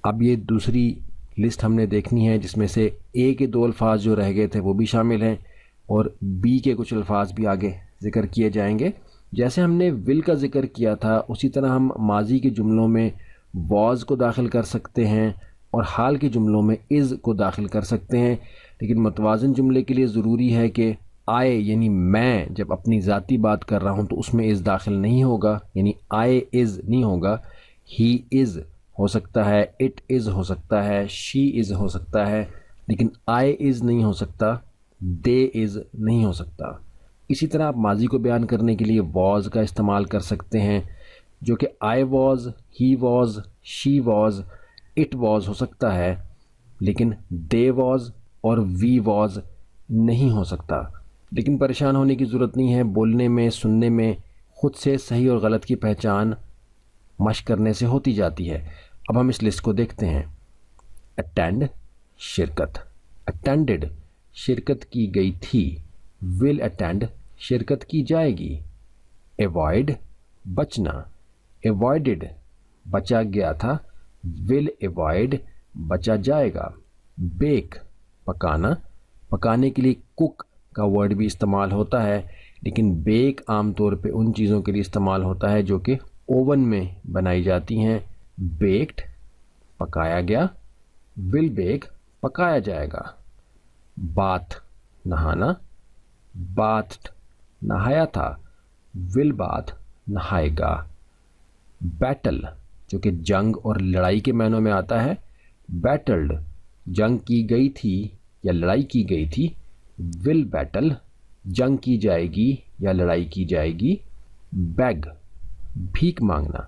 اب یہ دوسری لسٹ ہم نے دیکھنی ہے جس میں سے اے کے 2 الفاظ جو رہ گئے تھے وہ بھی شامل ہیں اور بی کے کچھ الفاظ بھی آگے ذکر کیے جائیں گے. جیسے ہم نے ول کا ذکر کیا تھا اسی طرح ہم ماضی کے جملوں میں واز کو داخل کر سکتے ہیں اور حال کے جملوں میں از کو داخل کر سکتے ہیں. لیکن متوازن جملے کے لیے ضروری ہے کہ آئے یعنی میں جب اپنی ذاتی بات کر رہا ہوں تو اس میں از داخل نہیں ہوگا، یعنی آئے از نہیں ہوگا. ہی از ہو سکتا ہے، اٹ از ہو سکتا ہے، شی از ہو سکتا ہے، لیکن آئے از نہیں ہو سکتا، دے از نہیں ہو سکتا. اسی طرح آپ ماضی کو بیان کرنے کے لیے واز کا استعمال کر سکتے ہیں جو کہ I was, he was, she was, it was who سکتا ہے، لیکن دے واز اور وی واز نہیں ہو سکتا. لیکن پریشان ہونے کی ضرورت نہیں ہے، بولنے میں سننے میں خود سے صحیح اور غلط کی پہچان مشق کرنے سے ہوتی جاتی ہے. اب ہم اس لسٹ کو دیکھتے ہیں. اٹینڈ شرکت، اٹینڈڈ شرکت کی گئی تھی، ول اٹینڈ شرکت کی جائے گی. ایوائڈ بچنا، ایوائڈڈ بچا گیا تھا، ول ایوائڈ بچا جائے گا. بیک پکانا، پکانے کے لیے کک کا ورڈ بھی استعمال ہوتا ہے، لیکن بیک عام طور پہ ان چیزوں کے لیے استعمال ہوتا ہے جو کہ اوون میں بنائی جاتی ہیں. بیکڈ پکایا گیا، ول بیک پکایا جائے گا. باتھ نہانا، باتھڈ نہایا تھا، ول باتھ نہائے گا. بیٹل جو کہ جنگ اور لڑائی کے معنوں میں آتا ہے، بیٹلڈ جنگ کی گئی تھی یا لڑائی کی گئی تھی، ول بیٹل جنگ کی جائے گی یا لڑائی کی جائے گی. بیگ بھیک مانگنا،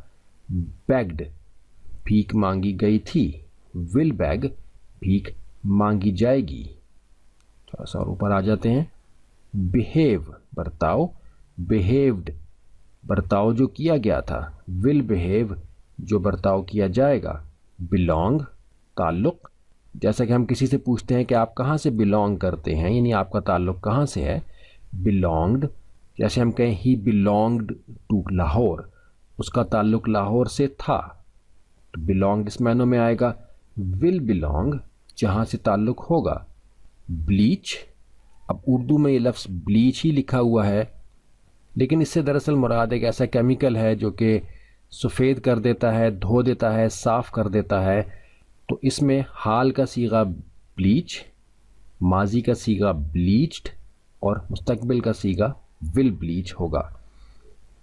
بیگڈ بھیک مانگی گئی تھی، ول بیگ بھیک مانگی جائے گی. تھوڑا سا اور اوپر آ جاتے ہیں. بیہیو برتاؤ، بیہیوڈ برتاؤ جو کیا گیا تھا، ول بیہیو جو برتاؤ کیا جائے گا. بلونگ تعلق، جیسا کہ ہم کسی سے پوچھتے ہیں کہ آپ کہاں سے بلونگ کرتے ہیں، یعنی آپ کا تعلق کہاں سے ہے. بلونگڈ جیسے ہم کہیں ہی بلونگڈ ٹو لاہور، اس کا تعلق لاہور سے تھا، تو بلونگڈ اس معنوں میں آئے گا. ول بلونگ جہاں سے تعلق ہوگا. بلیچ، اب اردو میں یہ لفظ بلیچ ہی لکھا ہوا ہے لیکن اس سے دراصل مراد ایک ایسا کیمیکل ہے جو کہ سفید کر دیتا ہے، دھو دیتا ہے، صاف کر دیتا ہے. تو اس میں حال کا صیغہ بلیچ، ماضی کا صیغہ بلیچڈ اور مستقبل کا صیغہ ول بلیچ ہوگا.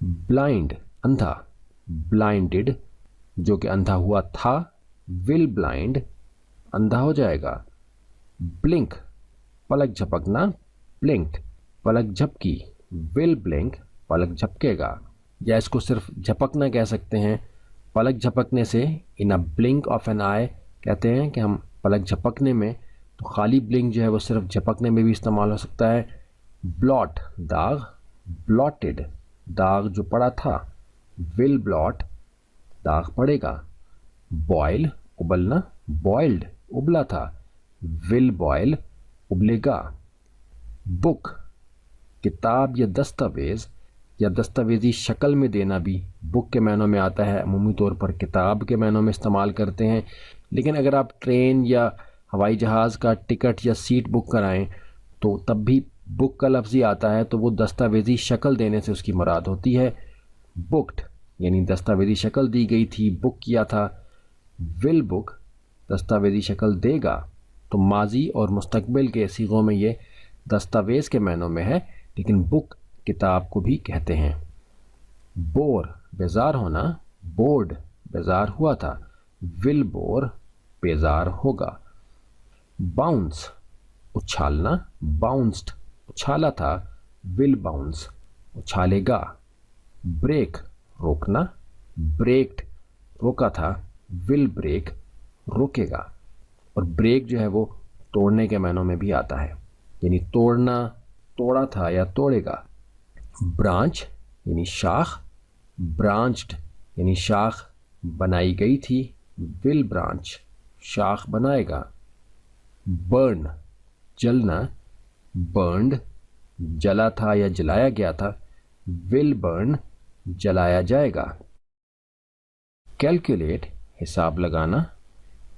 بلائنڈ اندھا، بلائنڈڈ جو کہ اندھا ہوا تھا، ول بلائنڈ اندھا ہو جائے گا. بلنک پلک جھپکنا، بلنکڈ پلک جھپکی، ول بلنک پلک جھپکے گا. یا اس کو صرف جھپکنا کہہ سکتے ہیں. پلک جھپکنے سے ان اے بلنک آف این آئی کہتے ہیں کہ ہم پلک جھپکنے میں، تو خالی بلنک جو ہے وہ صرف جھپکنے میں بھی استعمال ہو سکتا ہے. بلاٹ داغ، بلاٹڈ داغ جو پڑا تھا، ول بلاٹ داغ پڑے گا. بوائل ابلنا، بوائلڈ ابلا تھا، ول بوائل ابلے گا. بک کتاب یا دستاویز یا دستاویزی شکل میں دینا بھی بک کے معنوں میں آتا ہے. عمومی طور پر کتاب کے معنوں میں استعمال کرتے ہیں، لیکن اگر آپ ٹرین یا ہوائی جہاز کا ٹکٹ یا سیٹ بک کرائیں تو تب بھی بک کا لفظ ہی آتا ہے، تو وہ دستاویزی شکل دینے سے اس کی مراد ہوتی ہے. بکڈ یعنی دستاویزی شکل دی گئی تھی، بک کیا تھا. ول بک دستاویزی شکل دے گا. تو ماضی اور مستقبل کے صیغوں میں یہ دستاویز کے معنوں میں ہے، لیکن بک کتاب کو بھی کہتے ہیں. بور بیزار ہونا، بورڈ بیزار ہوا تھا، ول بور بیزار ہوگا. باؤنس اچھالنا، باؤنسڈ اچھالا تھا، ول باؤنس اچھالے گا. بریک روکنا، بریکڈ روکا تھا، ول بریک روکے گا. اور بریک جو ہے وہ توڑنے کے معنوں میں بھی آتا ہے، یعنی توڑنا، توڑا تھا یا توڑے گا. برانچ یعنی شاخ، برانچڈ یعنی شاخ بنائی گئی تھی، ول برانچ شاخ بنائے گا. برن جلنا، برنڈ جلا تھا یا جلایا گیا تھا، ول برن جلایا جائے گا. کیلکولیٹ حساب لگانا،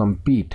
compete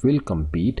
will compete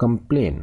complain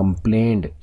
complained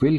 will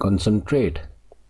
concentrate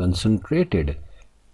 concentrated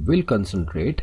will concentrate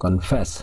confess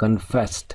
confessed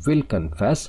will confess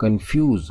confuse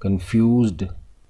confused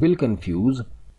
will confuse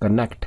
connect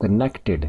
connected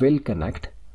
will connect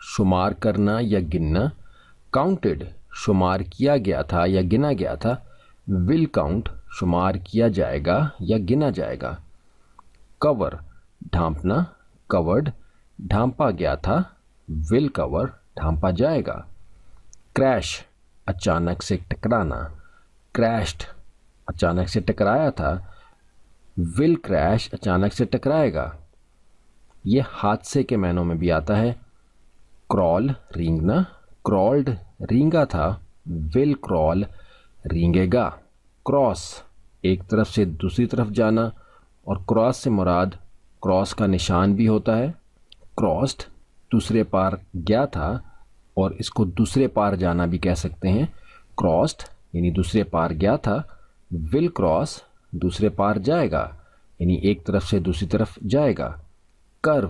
شمار کرنا یا گننا. کاؤنٹڈ شمار کیا گیا تھا یا گنا گیا تھا. ول کاؤنٹ شمار کیا جائے گا یا گنا جائے گا. کور ڈھانپنا. کورڈ ڈھانپا گیا تھا. ول کور ڈھانپا جائے گا. کریش اچانک سے ٹکرانا. کریشڈ اچانک سے ٹکرایا تھا. ول کریش اچانک سے ٹکرائے گا. یہ حادثے کے معنوں میں بھی آتا ہے. کرال رینگنا. کرالڈ رینگا تھا. ول کرال رینگے گا. کراس ایک طرف سے دوسری طرف جانا، اور کراس سے مراد کراس کا نشان بھی ہوتا ہے. کراسڈ دوسرے پار گیا تھا، اور اس کو دوسرے پار جانا بھی کہہ سکتے ہیں. کراسڈ یعنی دوسرے پار گیا تھا. ول کراس دوسرے پار جائے گا، یعنی ایک طرف سے دوسری طرف جائے گا. کرو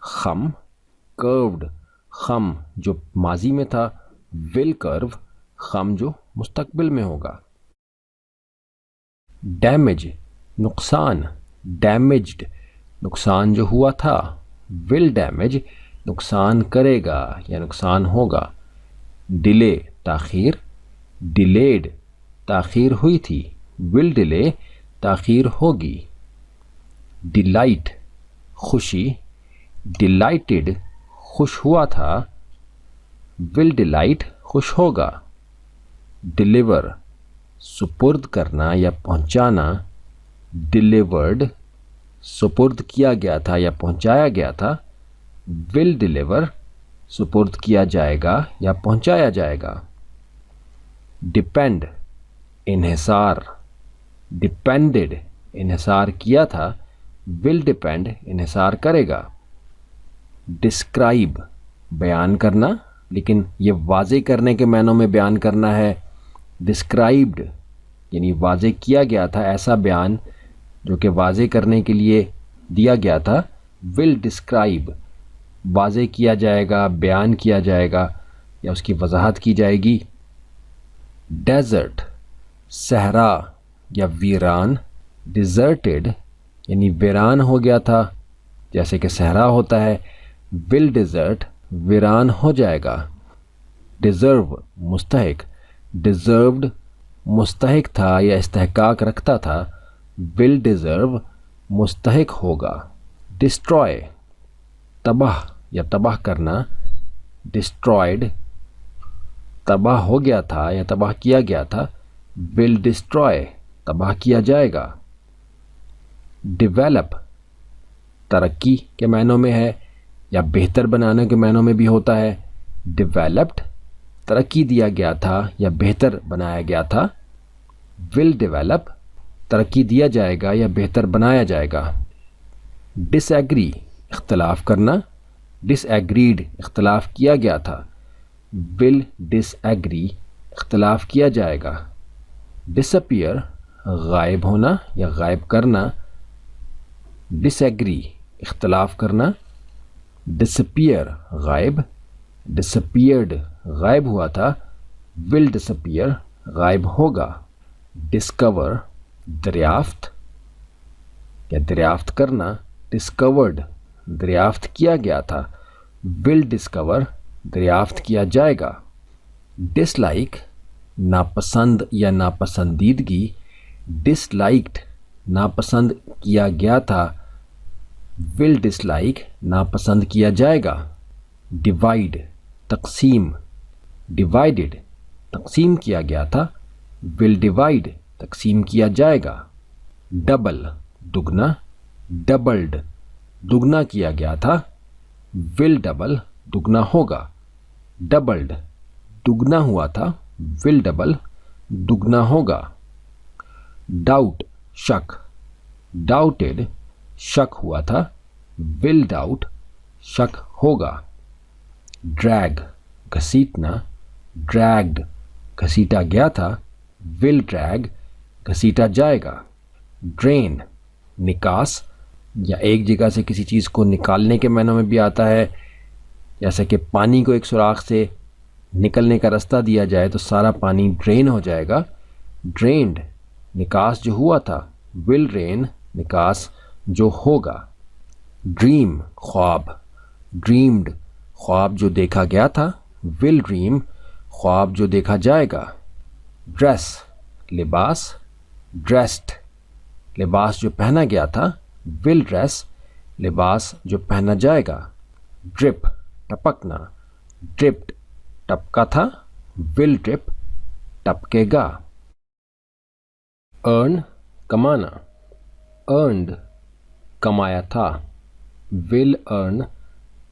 خم. کروڈ خم جو ماضی میں تھا. ول کرو خم جو مستقبل میں ہوگا. ڈیمیج نقصان. ڈیمیجڈ نقصان جو ہوا تھا. ول ڈیمیج نقصان کرے گا یا نقصان ہوگا. ڈیلے تاخیر. ڈیلیڈ تاخیر ہوئی تھی. ول ڈیلے تاخیر ہوگی. ڈیلائٹ خوشی. ڈیلائٹڈ خوش ہوا تھا. ول ڈیلائٹ خوش ہوگا. ڈیلیور سپرد کرنا یا پہنچانا. ڈیلیورڈ سپرد کیا گیا تھا یا پہنچایا گیا تھا. ول ڈیلیور سپرد کیا جائے گا یا پہنچایا جائے گا. ڈپینڈ انحصار. ڈپینڈڈ انحصار کیا تھا. ول ڈپینڈ انحصار کرے گا. ڈسکرائب بیان کرنا، لیکن یہ واضح کرنے کے معنوں میں بیان کرنا ہے. ڈسکرائبڈ یعنی واضح کیا گیا تھا، ایسا بیان جو کہ واضح کرنے کے لیے دیا گیا تھا. ول ڈسکرائب واضح کیا جائے گا، بیان کیا جائے گا یا اس کی وضاحت کی جائے گی. ڈیزرٹ صحرا یا ویران. ڈیزرٹڈ یعنی ویران ہو گیا تھا، جیسے کہ صحرا ہوتا ہے. ول ڈیزرٹ ویران ہو جائے گا. ڈیزرو مستحق. ڈیزروڈ مستحق تھا یا استحقاق رکھتا تھا. ول ڈیزرو مستحق ہوگا. ڈسٹروائے تباہ یا تباہ کرنا. ڈسٹرائڈ تباہ ہو گیا تھا یا تباہ کیا گیا تھا. ول ڈسٹروائے تباہ کیا جائے گا. ڈیولپ ترقی کے معنوں میں ہے یا بہتر بنانے کے معنوں میں بھی ہوتا ہے. ڈیولپڈ ترقی دیا گیا تھا یا بہتر بنایا گیا تھا. ول ڈیولپ ترقی دیا جائے گا یا بہتر بنایا جائے گا. ڈس ایگری اختلاف کرنا. ڈس ایگریڈ اختلاف کیا گیا تھا. ول ڈس ایگری اختلاف کیا جائے گا. ڈس اپیئر غائب ہونا یا غائب کرنا. ڈس ایگری اختلاف کرنا. ڈس اپیئر غائب. ڈس اپیئرڈ غائب ہوا تھا. ول ڈس اپیئر غائب ہوگا. ڈسکور دریافت یا دریافت کرنا. ڈسکورڈ دریافت کیا گیا تھا. ول ڈسکور دریافت کیا جائے گا. ڈس لائک ناپسند یا ناپسندیدگی. ڈس لائکڈ ناپسند کیا گیا تھا. ول ڈس لائک ناپسند کیا جائے گا. ڈیوائڈ تقسیم. ڈیوائڈڈ تقسیم کیا گیا تھا. ول ڈیوائڈ تقسیم کیا جائے گا. ڈبل دگنا. ڈبلڈ دگنا کیا گیا تھا. ول ڈبل دگنا ہوگا. ڈبلڈ دگنا ہوا تھا. ول ڈبل دگنا ہوگا. ڈاؤٹ شک. ڈاؤٹڈ شک ہوا تھا. ول ڈاؤٹ شک ہوگا. ڈریگ گھسیٹنا. ڈریگڈ گھسیٹا گیا تھا. ول ڈریگ گھسیٹا جائے گا. ڈرین نکاس یا ایک جگہ سے کسی چیز کو نکالنے کے معنوں میں بھی آتا ہے، جیسا کہ پانی کو ایک سوراخ سے نکلنے کا راستہ دیا جائے تو سارا پانی ڈرین ہو جائے گا. ڈرینڈ نکاس جو ہوا تھا. ول ڈرین نکاس جو ہوگا. ڈریم خواب. ڈریمڈ خواب جو دیکھا گیا تھا. will dream خواب جو دیکھا جائے گا. dress لباس. dressed لباس جو پہنا گیا تھا. will dress لباس جو پہنا جائے گا. drip ٹپکنا. dripped ٹپکا تھا. will drip ٹپکے God. earn کمانا. earned کمایا تھا. will earn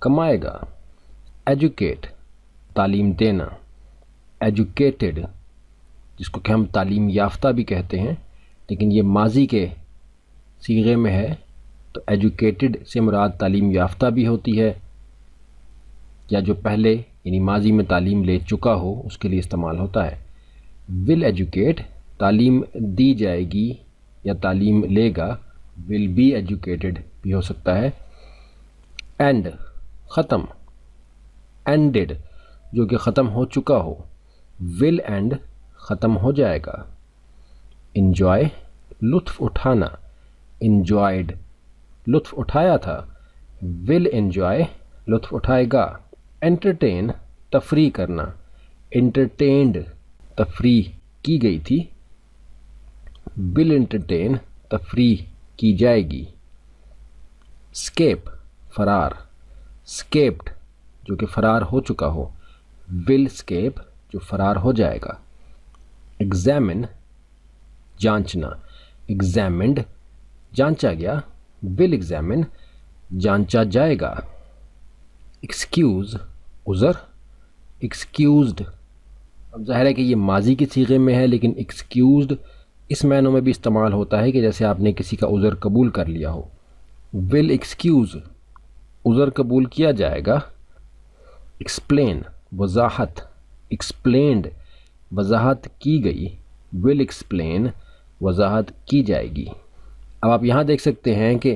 کمائے گا. educate تعلیم دینا. educated جس کو کہ ہم تعلیم یافتہ بھی کہتے ہیں لیکن یہ ماضی کے صیغے میں ہے تو ایجوکیٹڈ سے مراد تعلیم یافتہ بھی ہوتی ہے یا جو پہلے یعنی ماضی میں تعلیم لے چکا ہو اس کے لیے استعمال ہوتا ہے. will educate تعلیم دی جائے گی یا تعلیم لے گا. will be educated بھی ہو سکتا ہے. end ختم. ended جو کہ ختم ہو چکا ہو. will end ختم ہو جائے گا. enjoy لطف اٹھانا. enjoyed لطف اٹھایا تھا. will enjoy لطف اٹھائے گا. entertain تفریح کرنا. entertained تفریح کی گئی تھی. will entertain تفریح کی جائے گی. escape فرار. escaped جو کہ فرار ہو چکا ہو. will escape جو فرار ہو جائے گا. examine جانچنا. examined جانچا گیا. will examine جانچا جائے گا. excuse عذر. excused اب ظاہر ہے کہ یہ ماضی کے صیغے میں ہے لیکن excused اس معنوں میں بھی استعمال ہوتا ہے کہ جیسے آپ نے کسی کا عذر قبول کر لیا ہو. will excuse عذر قبول کیا جائے گا. explain وضاحت. explained وضاحت کی گئی. will explain وضاحت کی جائے گی. اب آپ یہاں دیکھ سکتے ہیں کہ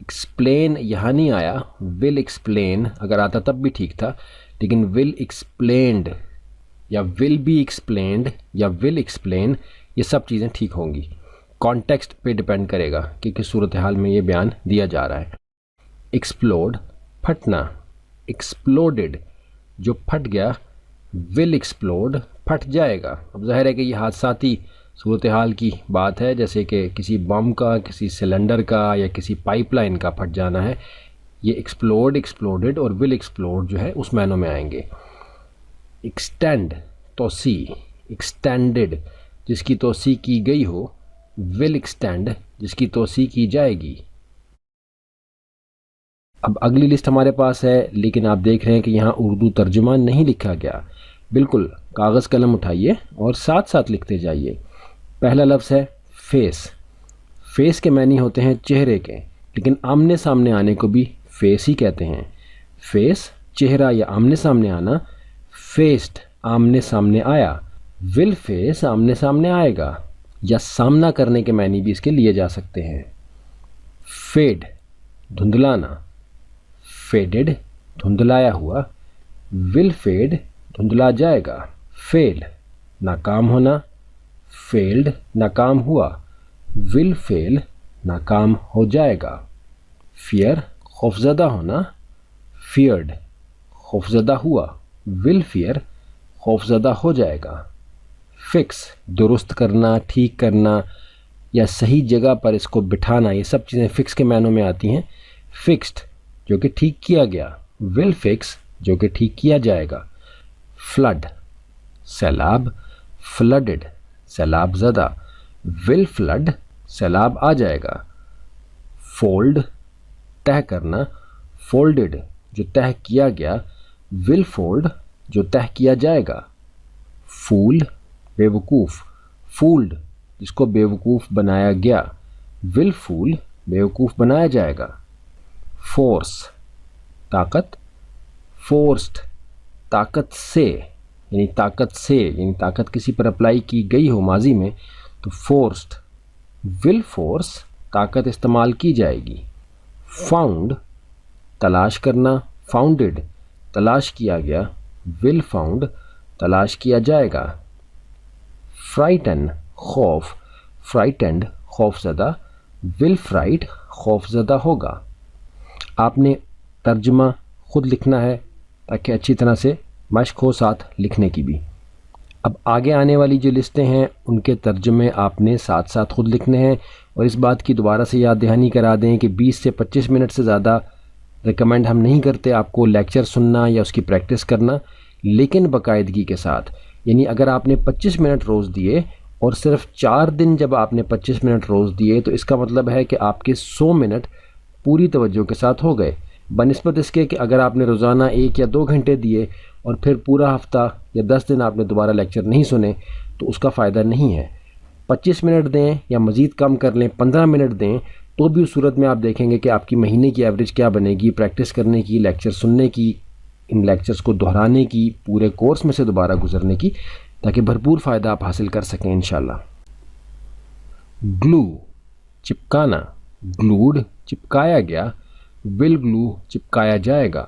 explain یہاں نہیں آیا. will explain اگر آتا تب بھی ٹھیک تھا لیکن will explained یا will be explained یا will explain یہ سب چیزیں ٹھیک ہوں گی. کانٹیکسٹ پہ ڈیپینڈ کرے گا کہ کس صورتحال میں یہ بیان دیا جا رہا ہے. explode پھٹنا. exploded جو پھٹ گیا. will explode پھٹ جائے گا. اب ظاہر ہے کہ یہ حادثاتی صورتحال کی بات ہے جیسے کہ کسی بم کا, کسی سلنڈر کا یا کسی پائپ لائن کا پھٹ جانا ہے. یہ ایکسپلوڈ, ایکسپلوڈڈ اور will explode جو ہے اس معنوں میں آئیں گے. extend توسیع. extended جس کی توسیع کی گئی ہو. will extend جس کی توسیع کی جائے گی. اب اگلی لسٹ ہمارے پاس ہے لیکن آپ دیکھ رہے ہیں کہ یہاں اردو ترجمہ نہیں لکھا گیا. بالکل کاغذ قلم اٹھائیے اور ساتھ ساتھ لکھتے جائیے. پہلا لفظ ہے فیس. فیس کے معنی ہوتے ہیں چہرے کے لیکن آمنے سامنے آنے کو بھی فیس ہی کہتے ہیں. فیس چہرہ یا آمنے سامنے آنا. فیسڈ آمنے سامنے آیا. ول فیس آمنے سامنے آئے گا یا سامنا کرنے کے معنی بھی اس کے لیے جا سکتے ہیں. فیڈ دھندلانا. فیڈڈ دھندلایا ہوا. ول فیڈ دھندلا جائے گا. فیل ناکام ہونا. فیلڈ ناکام ہوا. ول فیل ناکام ہو جائے گا. فیئر خوفزدہ ہونا. فیئرڈ خوفزدہ ہوا. ول فیئر خوفزدہ ہو جائے گا. فکس درست کرنا, ٹھیک کرنا یا صحیح جگہ پر اس کو بٹھانا, یہ سب چیزیں فکس کے معنوں میں آتی ہیں. فکسڈ جو کہ ٹھیک کیا گیا. ول فکس جو کہ ٹھیک کیا جائے گا. فلڈ سیلاب. فلڈڈ سیلاب زدہ. ول فلڈ سیلاب آ جائے گا. فولڈ تہہ کرنا. فولڈڈ جو تہہ کیا گیا. ول فولڈ جو تہہ کیا جائے گا. فول بے وقوف. فولڈ جس کو بے وقوف بنایا گیا. ول فول بے وقوف بنایا جائے گا. فورس طاقت. فورسڈ طاقت سے یعنی طاقت کسی پر اپلائی کی گئی ہو ماضی میں تو فورسڈ. ول فورس طاقت استعمال کی جائے گی. فاؤنڈ تلاش کرنا. فاؤنڈڈ تلاش کیا گیا. ول فاؤنڈ تلاش کیا جائے گا. فرائٹن خوف. فرائٹنڈ خوف زدہ. ول فرائٹ خوف زدہ ہوگا. آپ نے ترجمہ خود لکھنا ہے تاکہ اچھی طرح سے مشق ہو ساتھ لکھنے کی بھی۔ اب آگے آنے والی جو لسٹیں ہیں ان کے ترجمے آپ نے ساتھ ساتھ خود لکھنے ہیں، اور اس بات کی دوبارہ سے یاد دہانی کرا دیں کہ 20 سے 25 منٹ سے زیادہ ریکمینڈ ہم نہیں کرتے آپ کو لیکچر سننا یا اس کی پریکٹس کرنا، لیکن باقاعدگی کے ساتھ۔ یعنی اگر آپ نے 25 منٹ روز دیے اور صرف 4 دن جب آپ نے 25 منٹ روز دیے تو اس کا مطلب ہے کہ آپ کے 100 منٹ پوری توجہ کے ساتھ ہو گئے، بنسبت اس کے کہ اگر آپ نے روزانہ 1 یا 2 گھنٹے دیے اور پھر پورا ہفتہ یا 10 دن آپ نے دوبارہ لیکچر نہیں سنے تو اس کا فائدہ نہیں ہے۔ 25 منٹ دیں یا مزید کم کر لیں، 15 منٹ دیں، تو بھی اس صورت میں آپ دیکھیں گے کہ آپ کی مہینے کی ایوریج کیا بنے گی، پریکٹس کرنے کی، لیکچر سننے کی، ان لیکچرز کو دہرانے کی، پورے کورس میں سے دوبارہ گزرنے کی، تاکہ بھرپور فائدہ آپ حاصل کر سکیں انشاءاللہ۔ گلو چپکانا، گلوڈ چپکایا گیا، ول گلو چپکایا جائے گا۔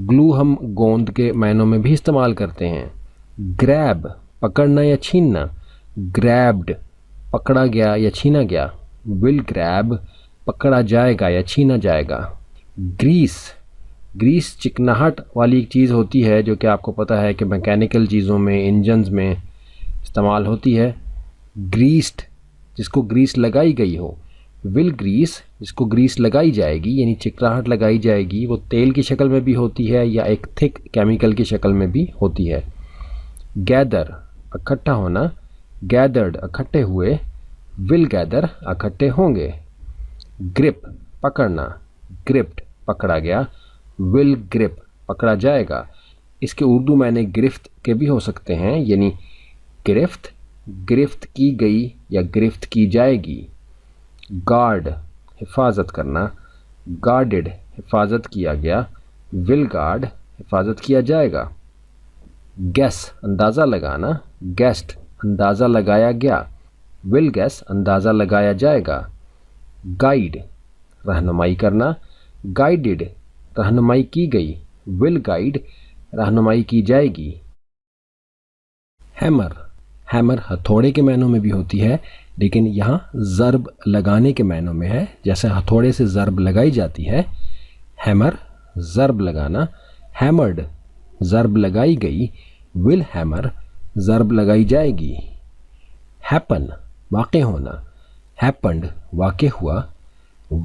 گلو ہم گوند کے معنوں میں بھی استعمال کرتے ہیں۔ گریب پکڑنا یا چھیننا، گریبڈ پکڑا گیا یا چھینا گیا، ول گریب پکڑا جائے گا یا چھینا جائے گا۔ گریس، گریس چکناہٹ والی ایک چیز ہوتی ہے جو کہ آپ کو پتہ ہے کہ میکینیکل چیزوں میں، انجنز میں استعمال ہوتی ہے۔ گریسڈ جس کو گریس لگائی گئی ہو، ول گریس جس کو گریس لگائی جائے گی یعنی چکناہٹ لگائی جائے گی، وہ تیل کی شکل میں بھی ہوتی ہے یا ایک تھک کیمیکل کی شکل میں بھی ہوتی ہے۔ گیدر اکٹھا ہونا، گیدرڈ اکٹھے ہوئے، ول گیدر اکٹھے ہوں گے۔ گرپ پکڑنا، گرپڈ پکڑا گیا، ول گرپ پکڑا جائے گا۔ اس کے اردو معنی گرفت کے بھی ہو سکتے ہیں، یعنی گرفت، گرفت کی گئی یا گرفت کی جائے گی۔ گارڈ حفاظت کرنا، گارڈڈ حفاظت کیا گیا، ول گارڈ حفاظت کیا جائے گا۔ گیس اندازہ لگانا، گیسٹ اندازہ لگایا گیا، ول گیس اندازہ لگایا جائے گا۔ گائیڈ رہنمائی کرنا، گائیڈڈ رہنمائی کی گئی، ول گائیڈ رہنمائی کی جائے گی۔ ہیمر، ہیمر ہتھوڑے کے معنوں میں بھی ہوتی ہے لیکن یہاں ضرب لگانے کے معنوں میں ہے، جیسے ہتھوڑے سے ضرب لگائی جاتی ہے۔ ہیمر ضرب لگانا، ہیمرڈ ضرب لگائی گئی، ول ہیمر ضرب لگائی جائے گی۔ ہیپن واقع ہونا، ہیپنڈ واقع ہوا،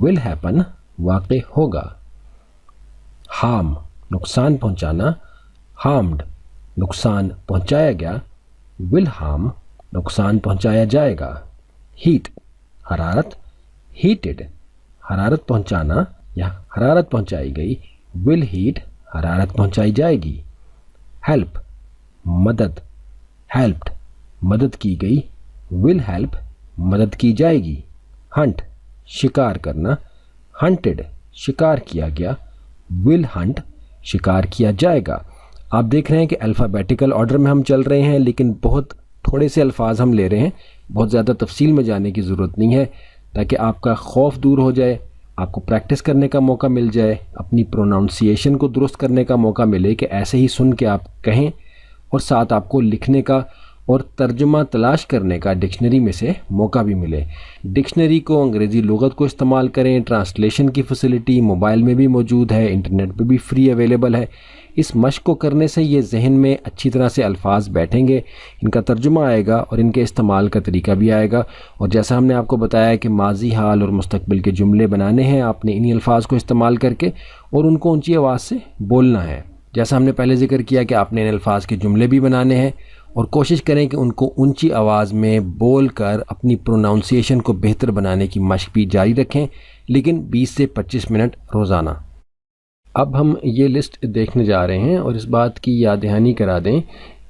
ول ہیپن واقع ہوگا۔ ہارم نقصان پہنچانا، ہارمڈ نقصان پہنچایا گیا، ول ہارم نقصان پہنچایا جائے گا۔ ہیٹ حرارت، ہیٹڈ حرارت پہنچانا یا حرارت پہنچائی گئی، ول ہیٹ حرارت پہنچائی جائے گی۔ ہیلپ مدد، ہیلپڈ مدد کی گئی، ول ہیلپ مدد کی جائے گی۔ ہنٹ شکار کرنا، ہنٹڈ شکار کیا گیا، ول ہنٹ شکار کیا جائے گا۔ آپ دیکھ رہے ہیں کہ الفابیٹیکل آرڈر میں ہم چل رہے ہیں لیکن بہت تھوڑے سے الفاظ ہم لے رہے ہیں، بہت زیادہ تفصیل میں جانے کی ضرورت نہیں ہے، تاکہ آپ کا خوف دور ہو جائے، آپ کو پریکٹس کرنے کا موقع مل جائے، اپنی پروناؤنسیشن کو درست کرنے کا موقع ملے کہ ایسے ہی سن کے آپ کہیں، اور ساتھ آپ کو لکھنے کا اور ترجمہ تلاش کرنے کا ڈکشنری میں سے موقع بھی ملے۔ ڈکشنری کو، انگریزی لغت کو استعمال کریں، ٹرانسلیشن کی فیسلٹی موبائل میں بھی موجود ہے، انٹرنیٹ پہ بھی فری اویلیبل ہے۔ اس مشق کو کرنے سے یہ ذہن میں اچھی طرح سے الفاظ بیٹھیں گے، ان کا ترجمہ آئے گا اور ان کے استعمال کا طریقہ بھی آئے گا۔ اور جیسا ہم نے آپ کو بتایا کہ ماضی، حال اور مستقبل کے جملے بنانے ہیں آپ نے انہی الفاظ کو استعمال کر کے، اور ان کو اونچی آواز سے بولنا ہے۔ جیسا ہم نے پہلے ذکر کیا کہ آپ نے ان الفاظ کے جملے بھی بنانے ہیں، اور کوشش کریں کہ ان کو اونچی آواز میں بول کر اپنی پروناؤنسیشن کو بہتر بنانے کی مشق بھی جاری رکھیں، لیکن 20 سے 25 منٹ روزانہ۔ اب ہم یہ لسٹ دیکھنے جا رہے ہیں اور اس بات کی یاد دہانی کرا دیں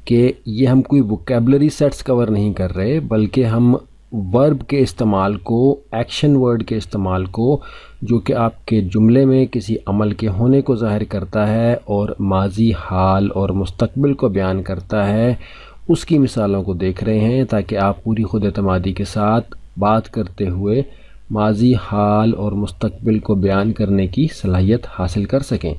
کہ یہ ہم کوئی ووکیبلری سیٹس کور نہیں کر رہے، بلکہ ہم ورب کے استعمال کو، ایکشن ورڈ کے استعمال کو، جو کہ آپ کے جملے میں کسی عمل کے ہونے کو ظاہر کرتا ہے اور ماضی، حال اور مستقبل کو بیان کرتا ہے، اس کی مثالوں کو دیکھ رہے ہیں، تاکہ آپ پوری خود اعتمادی کے ساتھ بات کرتے ہوئے ماضی، حال اور مستقبل کو بیان کرنے کی صلاحیت حاصل کر سکیں۔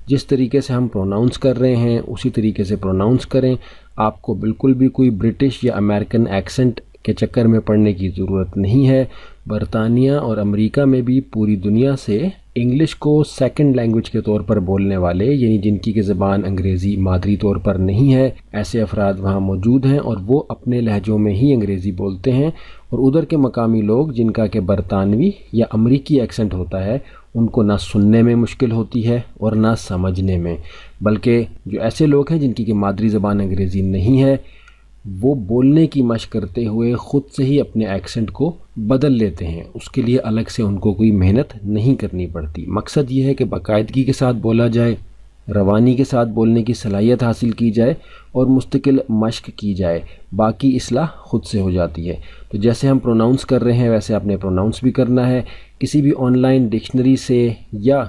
جس طریقے سے ہم پروناؤنس کر رہے ہیں اسی طریقے سے پروناؤنس کریں۔ آپ کو بالکل بھی کوئی برٹش یا امریکن ایکسنٹ کے چکر میں پڑنے کی ضرورت نہیں ہے۔ برطانیہ اور امریکہ میں بھی پوری دنیا سے انگلش کو سیکنڈ لینگویج کے طور پر بولنے والے، یعنی جن کی زبان انگریزی مادری طور پر نہیں ہے، ایسے افراد وہاں موجود ہیں اور وہ اپنے لہجوں میں ہی انگریزی بولتے ہیں، اور ادھر کے مقامی لوگ جن کا کہ برطانوی یا امریکی ایکسنٹ ہوتا ہے، ان کو نہ سننے میں مشکل ہوتی ہے اور نہ سمجھنے میں، بلکہ جو ایسے لوگ ہیں جن کی کہ مادری زبان انگریزی نہیں ہے، وہ بولنے کی مشق کرتے ہوئے خود سے ہی اپنے ایکسنٹ کو بدل لیتے ہیں، اس کے لیے الگ سے ان کو کوئی محنت نہیں کرنی پڑتی۔ مقصد یہ ہے کہ باقاعدگی کے ساتھ بولا جائے، روانی کے ساتھ بولنے کی صلاحیت حاصل کی جائے اور مستقل مشق کی جائے، باقی اصلاح خود سے ہو جاتی ہے۔ تو جیسے ہم پروناؤنس کر رہے ہیں ویسے آپ نے پروناؤنس بھی کرنا ہے۔ کسی بھی آن لائن ڈکشنری سے یا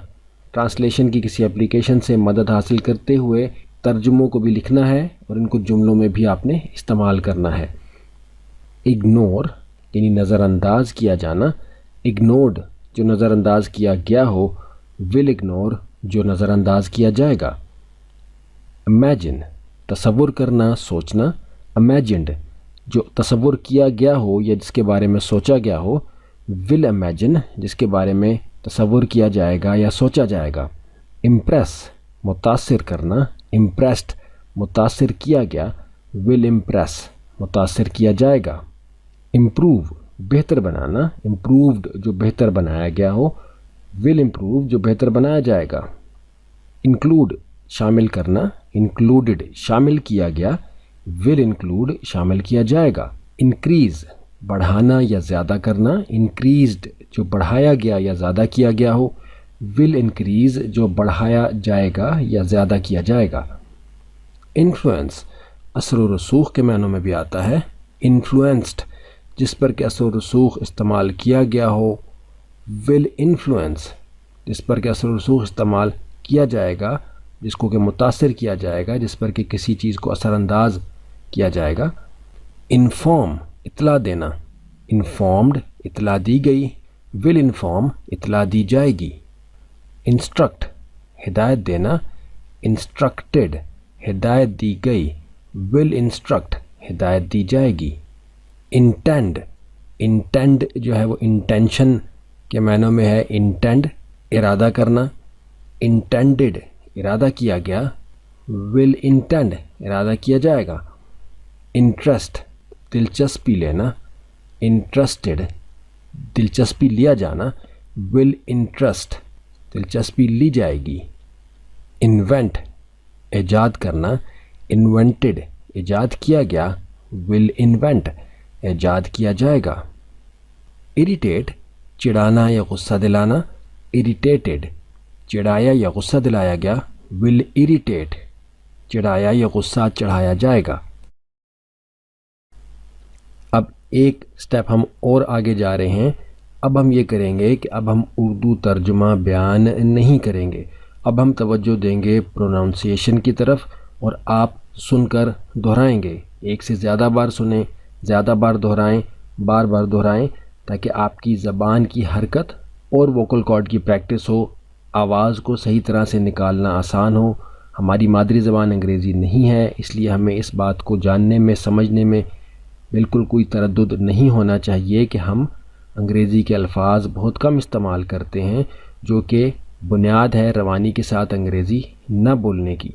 ٹرانسلیشن کی کسی اپلیکیشن سے مدد حاصل کرتے ہوئے ترجموں کو بھی لکھنا ہے اور ان کو جملوں میں بھی آپ نے استعمال کرنا ہے۔ اگنور یعنی نظر انداز کیا جانا، اگنورڈ جو نظر انداز کیا گیا ہو، ول اگنور جو نظر انداز کیا جائے گا۔ امیجن تصور کرنا، سوچنا، امیجنڈ جو تصور کیا گیا ہو یا جس کے بارے میں سوچا گیا ہو، ول امیجن جس کے بارے میں تصور کیا جائے گا یا سوچا جائے گا۔ امپریس متاثر کرنا، امپریسڈ متاثر کیا گیا، ول امپریس متاثر کیا جائے گا۔ امپروو بہتر بنانا، امپرووڈ جو بہتر بنایا گیا ہو، ول امپروو جو بہتر بنایا جائے گا۔ انکلوڈ شامل کرنا، انکلوڈڈ شامل کیا گیا، ول انکلوڈ شامل کیا جائے گا۔ انکریز بڑھانا یا زیادہ کرنا، انکریزڈ جو بڑھایا گیا یا زیادہ کیا گیا ہو، ول انکریز جو بڑھایا جائے گا یا زیادہ کیا جائے گا۔ انفلوئنس اثر و رسوخ کے معنوں میں بھی آتا ہے، انفلوئنسڈ جس پر کہ اثر و رسوخ استعمال کیا گیا ہو، ول انفلوئنس جس پر کہ اثر و رسوخ استعمال کیا جائے گا، جس کو کہ متاثر کیا جائے گا، جس پر کہ کسی چیز کو اثر انداز کیا جائے گا۔ انفارم اطلاع دینا، انفارمڈ اطلاع دی گئی، ول انفارم اطلاع دی جائے گی۔ انسٹرکٹ ہدایت دینا، انسٹرکٹڈ ہدایت دی گئی، ول انسٹرکٹ ہدایت دی جائے گی۔ انٹینڈ انٹینڈ جو ہے وہ انٹینشن کے معنوں میں ہے، انٹینڈ ارادہ کرنا، انٹینڈڈ ارادہ کیا گیا، ول انٹینڈ ارادہ کیا جائے گا۔ انٹرسٹ دلچسپی لینا، انٹرسٹڈ دلچسپی لیا جانا، ول انٹرسٹ دلچسپی لی جائے گی۔ انوینٹ ایجاد کرنا، انوینٹڈ ایجاد کیا گیا، ول انوینٹ ایجاد کیا جائے گا۔ اریٹیٹ چڑھانا یا غصہ دلانا، اریٹیٹڈ چڑھایا یا غصہ دلایا گیا، ول اریٹیٹ چڑھایا یا غصہ چڑھایا جائے گا۔ اب ایک سٹیپ ہم اور آگے جا رہے ہیں، اب ہم یہ کریں گے کہ اب ہم اردو ترجمہ بیان نہیں کریں گے، اب ہم توجہ دیں گے پروناؤنسیشن کی طرف اور آپ سن کر دہرائیں گے، ایک سے زیادہ بار سنیں، زیادہ بار دہرائیں، بار بار دہرائیں تاکہ آپ کی زبان کی حرکت اور ووکل کارڈ کی پریکٹس ہو، آواز کو صحیح طرح سے نکالنا آسان ہو۔ ہماری مادری زبان انگریزی نہیں ہے، اس لیے ہمیں اس بات کو جاننے میں سمجھنے میں بالکل کوئی تردد نہیں ہونا چاہیے کہ ہم انگریزی کے الفاظ بہت کم استعمال کرتے ہیں، جو کہ بنیاد ہے روانی کے ساتھ انگریزی نہ بولنے کی۔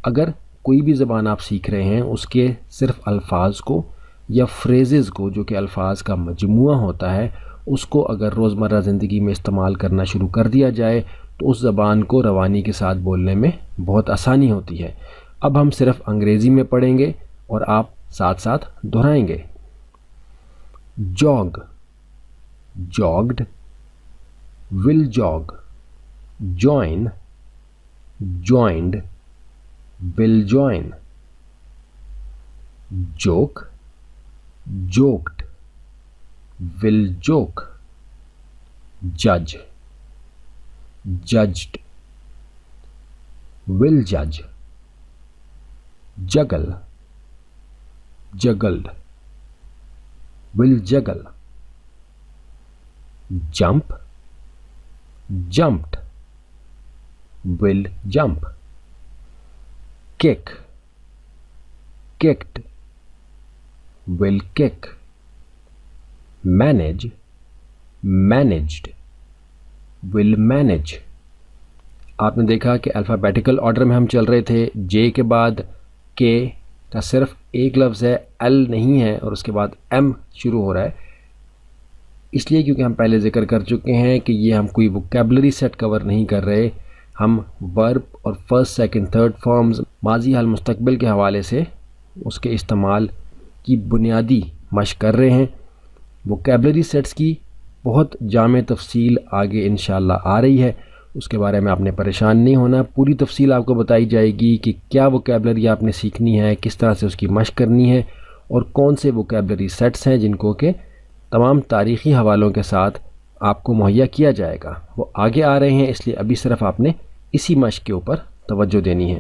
اگر کوئی بھی زبان آپ سیکھ رہے ہیں، اس کے صرف الفاظ کو یا فریزز کو، جو کہ الفاظ کا مجموعہ ہوتا ہے، اس کو اگر روزمرہ زندگی میں استعمال کرنا شروع کر دیا جائے تو اس زبان کو روانی کے ساتھ بولنے میں بہت آسانی ہوتی ہے۔ اب ہم صرف انگریزی میں پڑھیں گے اور آپ ساتھ ساتھ دہرائیں گے۔ جاگ جاگڈ، ول جاگ، join joined, will join. Joke جوکڈ، will joke. جج ججڈ، ول جج۔ Juggle جگلڈ، will juggle. Jump jumped, will jump. Kick cooked, will kick. Manage managed, will manage. آپ نے دیکھا کہ الفابیٹیکل آرڈر میں ہم چل رہے تھے. جے کے بعد کے کا صرف ایک لفظ ہے, ایل نہیں ہے, اور اس کے بعد ایم شروع ہو رہا ہے. اس لیے کیونکہ ہم پہلے ذکر کر چکے ہیں کہ یہ ہم کوئی ووکیبلری سیٹ کور نہیں کر رہے, ہم ورب اور فرسٹ سیکنڈ تھرڈ فارمز ماضی حال مستقبل کے حوالے سے اس کے استعمال کی بنیادی مشق کر رہے ہیں. ووکیبلری سیٹس کی بہت جامع تفصیل آگے انشاءاللہ آ رہی ہے, اس کے بارے میں آپ نے پریشان نہیں ہونا. پوری تفصیل آپ کو بتائی جائے گی کہ کیا ووکیبلری آپ نے سیکھنی ہے, کس طرح سے اس کی مشق کرنی ہے, اور کون سے ووکیبلری سیٹس ہیں جن کو کہ تمام تاریخی حوالوں کے ساتھ آپ کو مہیا کیا جائے گا. وہ آگے آ رہے ہیں, اس لیے ابھی صرف آپ نے اسی مشق کے اوپر توجہ دینی ہے.